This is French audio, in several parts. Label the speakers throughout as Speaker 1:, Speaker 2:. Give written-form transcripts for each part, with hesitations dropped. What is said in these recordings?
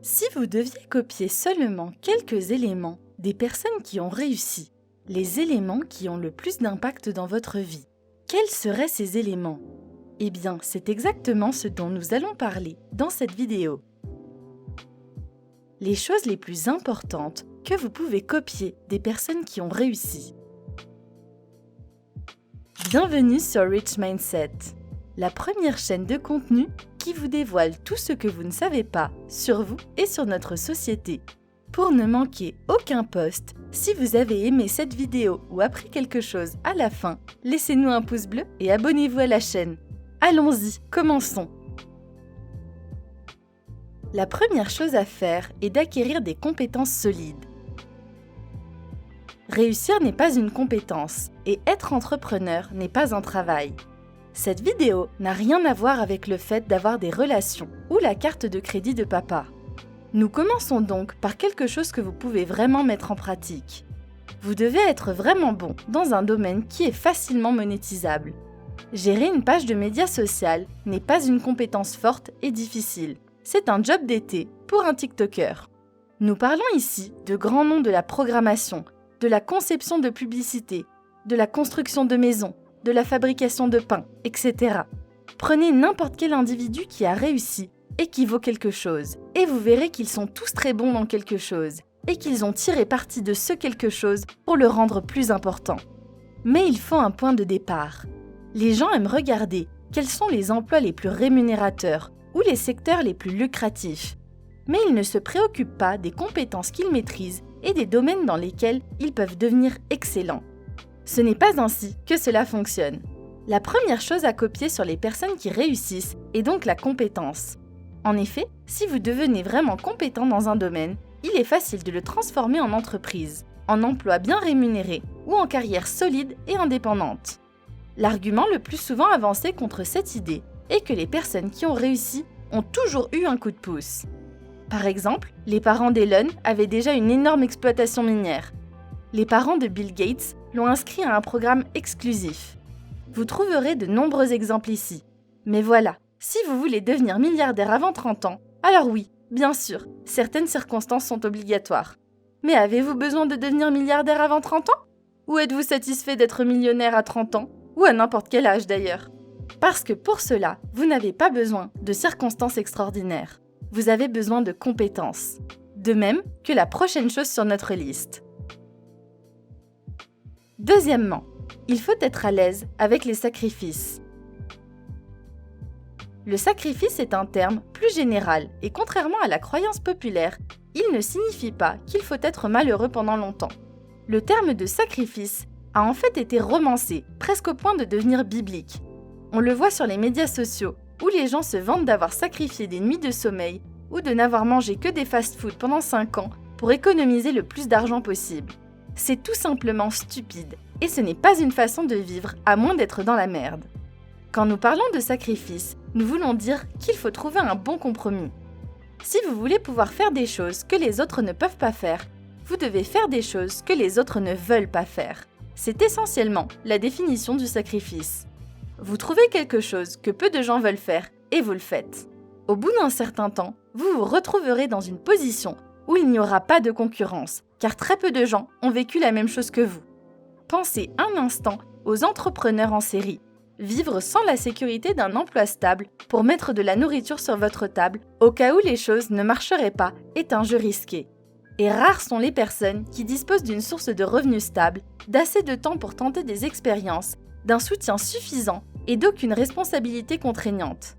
Speaker 1: Si vous deviez copier seulement quelques éléments des personnes qui ont réussi, les éléments qui ont le plus d'impact dans votre vie, quels seraient ces éléments? Eh bien, c'est exactement ce dont nous allons parler dans cette vidéo. Les choses les plus importantes que vous pouvez copier des personnes qui ont réussi. Bienvenue sur Rich Mindset, la première chaîne de contenu qui vous dévoile tout ce que vous ne savez pas sur vous et sur notre société. Pour ne manquer aucun post, si vous avez aimé cette vidéo ou appris quelque chose à la fin, laissez-nous un pouce bleu et abonnez-vous à la chaîne. Allons-y, commençons! La première chose à faire est d'acquérir des compétences solides. Réussir n'est pas une compétence et être entrepreneur n'est pas un travail. Cette vidéo n'a rien à voir avec le fait d'avoir des relations ou la carte de crédit de papa. Nous commençons donc par quelque chose que vous pouvez vraiment mettre en pratique. Vous devez être vraiment bon dans un domaine qui est facilement monétisable. Gérer une page de médias social n'est pas une compétence forte et difficile. C'est un job d'été pour un TikToker. Nous parlons ici de grands noms de la programmation, de la conception de publicité, de la construction de maisons, de la fabrication de pain, etc. Prenez n'importe quel individu qui a réussi et qui vaut quelque chose, et vous verrez qu'ils sont tous très bons dans quelque chose, et qu'ils ont tiré parti de ce quelque chose pour le rendre plus important. Mais il faut un point de départ. Les gens aiment regarder quels sont les emplois les plus rémunérateurs ou les secteurs les plus lucratifs. Mais ils ne se préoccupent pas des compétences qu'ils maîtrisent et des domaines dans lesquels ils peuvent devenir excellents. Ce n'est pas ainsi que cela fonctionne. La première chose à copier sur les personnes qui réussissent est donc la compétence. En effet, si vous devenez vraiment compétent dans un domaine, il est facile de le transformer en entreprise, en emploi bien rémunéré ou en carrière solide et indépendante. L'argument le plus souvent avancé contre cette idée est que les personnes qui ont réussi ont toujours eu un coup de pouce. Par exemple, les parents d'Elon avaient déjà une énorme exploitation minière. Les parents de Bill Gates l'ont inscrit à un programme exclusif. Vous trouverez de nombreux exemples ici. Mais voilà, si vous voulez devenir milliardaire avant 30 ans, alors oui, bien sûr, certaines circonstances sont obligatoires. Mais avez-vous besoin de devenir milliardaire avant 30 ans? Ou êtes-vous satisfait d'être millionnaire à 30 ans? Ou à n'importe quel âge d'ailleurs? Parce que pour cela, vous n'avez pas besoin de circonstances extraordinaires. Vous avez besoin de compétences. De même que la prochaine chose sur notre liste. Deuxièmement, il faut être à l'aise avec les sacrifices. Le sacrifice est un terme plus général et contrairement à la croyance populaire, il ne signifie pas qu'il faut être malheureux pendant longtemps. Le terme de sacrifice a en fait été romancé, presque au point de devenir biblique. On le voit sur les médias sociaux, où les gens se vantent d'avoir sacrifié des nuits de sommeil ou de n'avoir mangé que des fast-food pendant 5 ans pour économiser le plus d'argent possible. C'est tout simplement stupide, et ce n'est pas une façon de vivre à moins d'être dans la merde. Quand nous parlons de sacrifice, nous voulons dire qu'il faut trouver un bon compromis. Si vous voulez pouvoir faire des choses que les autres ne peuvent pas faire, vous devez faire des choses que les autres ne veulent pas faire. C'est essentiellement la définition du sacrifice. Vous trouvez quelque chose que peu de gens veulent faire et vous le faites. Au bout d'un certain temps, vous vous retrouverez dans une position où il n'y aura pas de concurrence, car très peu de gens ont vécu la même chose que vous. Pensez un instant aux entrepreneurs en série. Vivre sans la sécurité d'un emploi stable pour mettre de la nourriture sur votre table au cas où les choses ne marcheraient pas est un jeu risqué. Et rares sont les personnes qui disposent d'une source de revenus stable, d'assez de temps pour tenter des expériences, d'un soutien suffisant et d'aucune responsabilité contraignante.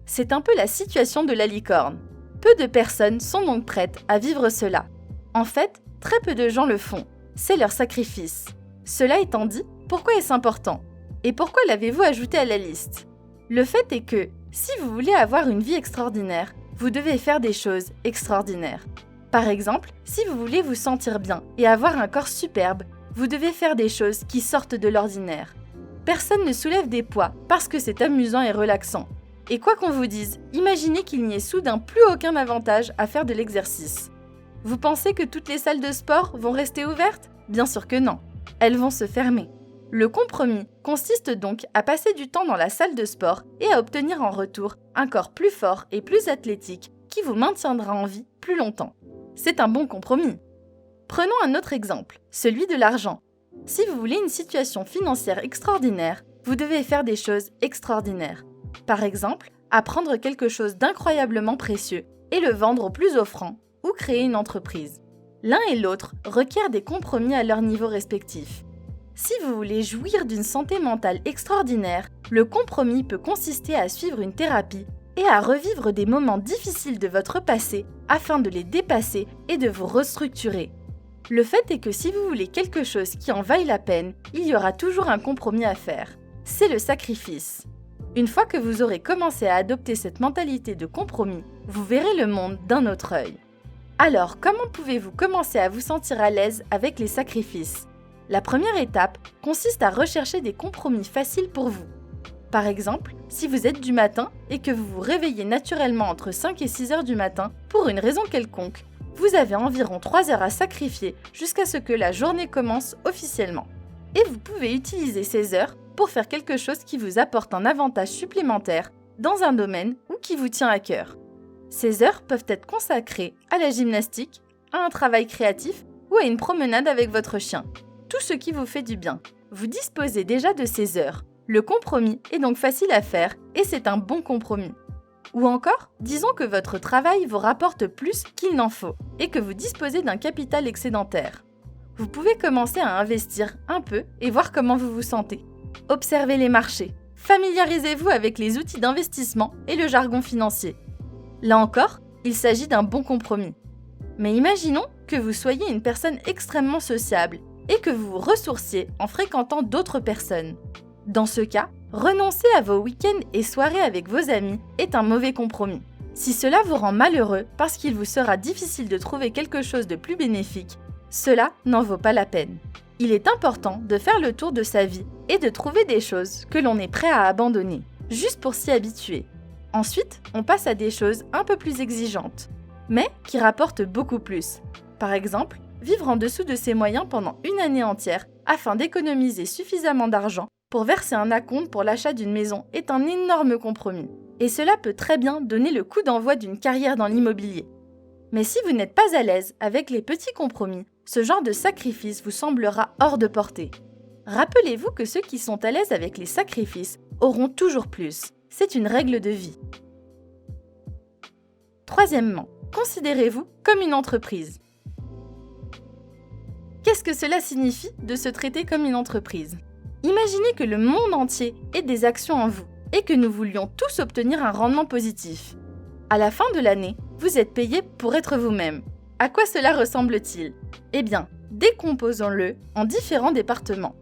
Speaker 1: C'est un peu la situation de la licorne. Peu de personnes sont donc prêtes à vivre cela. En fait, très peu de gens le font. C'est leur sacrifice. Cela étant dit, pourquoi est-ce important? Et pourquoi l'avez-vous ajouté à la liste? Le fait est que, si vous voulez avoir une vie extraordinaire, vous devez faire des choses extraordinaires. Par exemple, si vous voulez vous sentir bien et avoir un corps superbe, vous devez faire des choses qui sortent de l'ordinaire. Personne ne soulève des poids parce que c'est amusant et relaxant. Et quoi qu'on vous dise, imaginez qu'il n'y ait soudain plus aucun avantage à faire de l'exercice. Vous pensez que toutes les salles de sport vont rester ouvertes? Bien sûr que non. Elles vont se fermer. Le compromis consiste donc à passer du temps dans la salle de sport et à obtenir en retour un corps plus fort et plus athlétique qui vous maintiendra en vie plus longtemps. C'est un bon compromis. Prenons un autre exemple, celui de l'argent. Si vous voulez une situation financière extraordinaire, vous devez faire des choses extraordinaires. Par exemple, apprendre quelque chose d'incroyablement précieux et le vendre au plus offrant ou créer une entreprise. L'un et l'autre requièrent des compromis à leur niveau respectif. Si vous voulez jouir d'une santé mentale extraordinaire, le compromis peut consister à suivre une thérapie et à revivre des moments difficiles de votre passé afin de les dépasser et de vous restructurer. Le fait est que si vous voulez quelque chose qui en vaille la peine, il y aura toujours un compromis à faire. C'est le sacrifice. Une fois que vous aurez commencé à adopter cette mentalité de compromis, vous verrez le monde d'un autre œil. Alors, comment pouvez-vous commencer à vous sentir à l'aise avec les sacrifices ? La première étape consiste à rechercher des compromis faciles pour vous. Par exemple, si vous êtes du matin et que vous vous réveillez naturellement entre 5 et 6 heures du matin pour une raison quelconque, vous avez environ 3 heures à sacrifier jusqu'à ce que la journée commence officiellement. Et vous pouvez utiliser ces heures pour faire quelque chose qui vous apporte un avantage supplémentaire dans un domaine ou qui vous tient à cœur. Ces heures peuvent être consacrées à la gymnastique, à un travail créatif ou à une promenade avec votre chien. Tout ce qui vous fait du bien. Vous disposez déjà de ces heures. Le compromis est donc facile à faire et c'est un bon compromis. Ou encore, disons que votre travail vous rapporte plus qu'il n'en faut et que vous disposez d'un capital excédentaire. Vous pouvez commencer à investir un peu et voir comment vous vous sentez. Observez les marchés. Familiarisez-vous avec les outils d'investissement et le jargon financier. Là encore, il s'agit d'un bon compromis. Mais imaginons que vous soyez une personne extrêmement sociable et que vous vous ressourciez en fréquentant d'autres personnes. Dans ce cas, renoncer à vos week-ends et soirées avec vos amis est un mauvais compromis. Si cela vous rend malheureux parce qu'il vous sera difficile de trouver quelque chose de plus bénéfique, cela n'en vaut pas la peine. Il est important de faire le tour de sa vie et de trouver des choses que l'on est prêt à abandonner, juste pour s'y habituer. Ensuite, on passe à des choses un peu plus exigeantes, mais qui rapportent beaucoup plus. Par exemple, vivre en dessous de ses moyens pendant une année entière afin d'économiser suffisamment d'argent pour verser un acompte pour l'achat d'une maison est un énorme compromis. Et cela peut très bien donner le coup d'envoi d'une carrière dans l'immobilier. Mais si vous n'êtes pas à l'aise avec les petits compromis, ce genre de sacrifice vous semblera hors de portée. Rappelez-vous que ceux qui sont à l'aise avec les sacrifices auront toujours plus. C'est une règle de vie. Troisièmement, considérez-vous comme une entreprise. Qu'est-ce que cela signifie de se traiter comme une entreprise ? Imaginez que le monde entier ait des actions en vous et que nous voulions tous obtenir un rendement positif. À la fin de l'année, vous êtes payé pour être vous-même. À quoi cela ressemble-t-il ? Eh bien, décomposons-le en différents départements.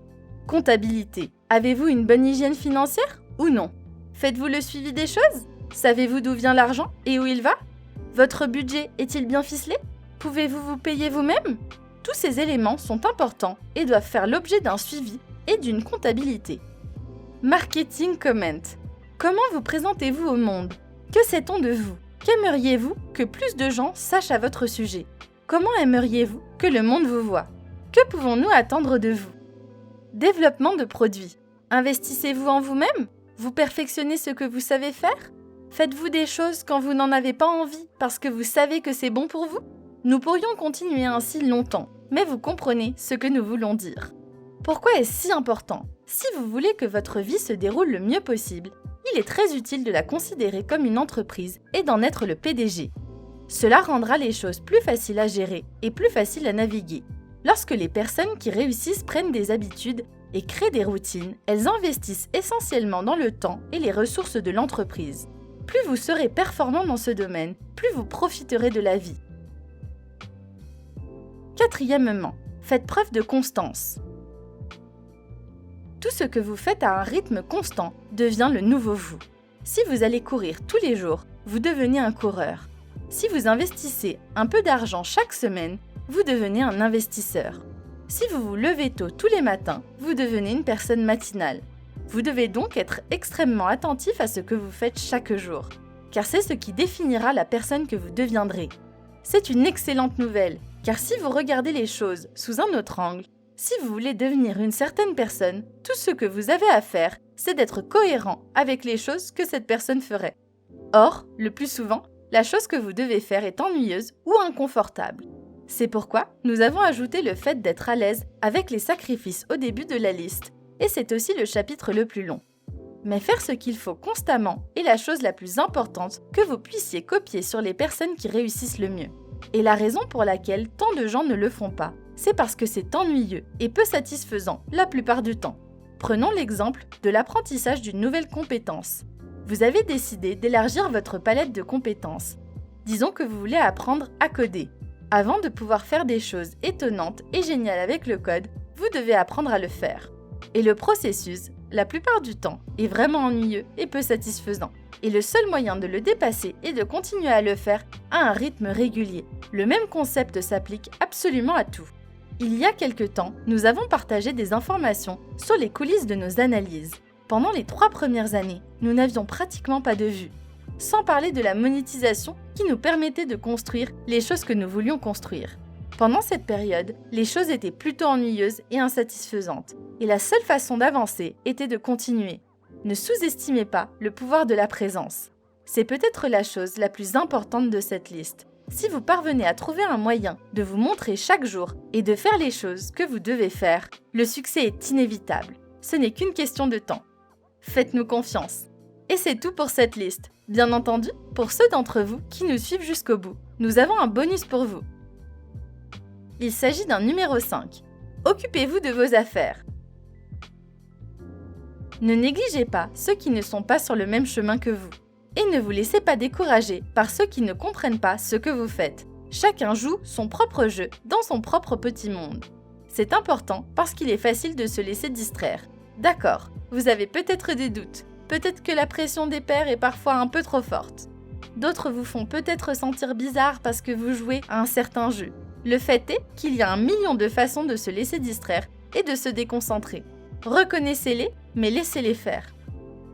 Speaker 1: Comptabilité. Avez-vous une bonne hygiène financière ou non ? Faites-vous le suivi des choses ? Savez-vous d'où vient l'argent et où il va ? Votre budget est-il bien ficelé ? Pouvez-vous vous payer vous-même ? Tous ces éléments sont importants et doivent faire l'objet d'un suivi et d'une comptabilité. Marketing comment. Comment vous présentez-vous au monde ? Que sait-on de vous ? Qu'aimeriez-vous que plus de gens sachent à votre sujet ? Comment aimeriez-vous que le monde vous voie ? Que pouvons-nous attendre de vous ? Développement de produits. Investissez-vous en vous-même ? Vous perfectionnez ce que vous savez faire ? Faites-vous des choses quand vous n'en avez pas envie parce que vous savez que c'est bon pour vous ? Nous pourrions continuer ainsi longtemps, mais vous comprenez ce que nous voulons dire. Pourquoi est-ce si important ? Si vous voulez que votre vie se déroule le mieux possible, il est très utile de la considérer comme une entreprise et d'en être le PDG. Cela rendra les choses plus faciles à gérer et plus faciles à naviguer. Lorsque les personnes qui réussissent prennent des habitudes et créent des routines, elles investissent essentiellement dans le temps et les ressources de l'entreprise. Plus vous serez performant dans ce domaine, plus vous profiterez de la vie. Quatrièmement, faites preuve de constance. Tout ce que vous faites à un rythme constant devient le nouveau vous. Si vous allez courir tous les jours, vous devenez un coureur. Si vous investissez un peu d'argent chaque semaine, vous devenez un investisseur. Si vous vous levez tôt tous les matins, vous devenez une personne matinale. Vous devez donc être extrêmement attentif à ce que vous faites chaque jour, car c'est ce qui définira la personne que vous deviendrez. C'est une excellente nouvelle, car si vous regardez les choses sous un autre angle, si vous voulez devenir une certaine personne, tout ce que vous avez à faire, c'est d'être cohérent avec les choses que cette personne ferait. Or, le plus souvent, la chose que vous devez faire est ennuyeuse ou inconfortable. C'est pourquoi nous avons ajouté le fait d'être à l'aise avec les sacrifices au début de la liste, et c'est aussi le chapitre le plus long. Mais faire ce qu'il faut constamment est la chose la plus importante que vous puissiez copier sur les personnes qui réussissent le mieux. Et la raison pour laquelle tant de gens ne le font pas, c'est parce que c'est ennuyeux et peu satisfaisant la plupart du temps. Prenons l'exemple de l'apprentissage d'une nouvelle compétence. Vous avez décidé d'élargir votre palette de compétences. Disons que vous voulez apprendre à coder. Avant de pouvoir faire des choses étonnantes et géniales avec le code, vous devez apprendre à le faire. Et le processus, la plupart du temps, est vraiment ennuyeux et peu satisfaisant. Et le seul moyen de le dépasser est de continuer à le faire à un rythme régulier. Le même concept s'applique absolument à tout. Il y a quelque temps, nous avons partagé des informations sur les coulisses de nos analyses. Pendant les 3 premières années, nous n'avions pratiquement pas de vues. Sans parler de la monétisation qui nous permettait de construire les choses que nous voulions construire. Pendant cette période, les choses étaient plutôt ennuyeuses et insatisfaisantes, et la seule façon d'avancer était de continuer. Ne sous-estimez pas le pouvoir de la présence. C'est peut-être la chose la plus importante de cette liste. Si vous parvenez à trouver un moyen de vous montrer chaque jour et de faire les choses que vous devez faire, le succès est inévitable. Ce n'est qu'une question de temps. Faites-nous confiance. Et c'est tout pour cette liste. Bien entendu, pour ceux d'entre vous qui nous suivent jusqu'au bout, nous avons un bonus pour vous. Il s'agit d'un numéro 5. Occupez-vous de vos affaires. Ne négligez pas ceux qui ne sont pas sur le même chemin que vous. Et ne vous laissez pas décourager par ceux qui ne comprennent pas ce que vous faites. Chacun joue son propre jeu dans son propre petit monde. C'est important parce qu'il est facile de se laisser distraire. D'accord, vous avez peut-être des doutes. Peut-être que la pression des pairs est parfois un peu trop forte. D'autres vous font peut-être sentir bizarre parce que vous jouez à un certain jeu. Le fait est qu'il y a 1 million de façons de se laisser distraire et de se déconcentrer. Reconnaissez-les, mais laissez-les faire.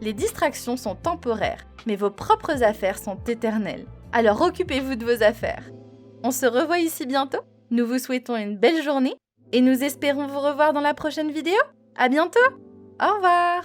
Speaker 1: Les distractions sont temporaires, mais vos propres affaires sont éternelles. Alors occupez-vous de vos affaires. On se revoit ici bientôt. Nous vous souhaitons une belle journée et nous espérons vous revoir dans la prochaine vidéo. À bientôt. Au revoir.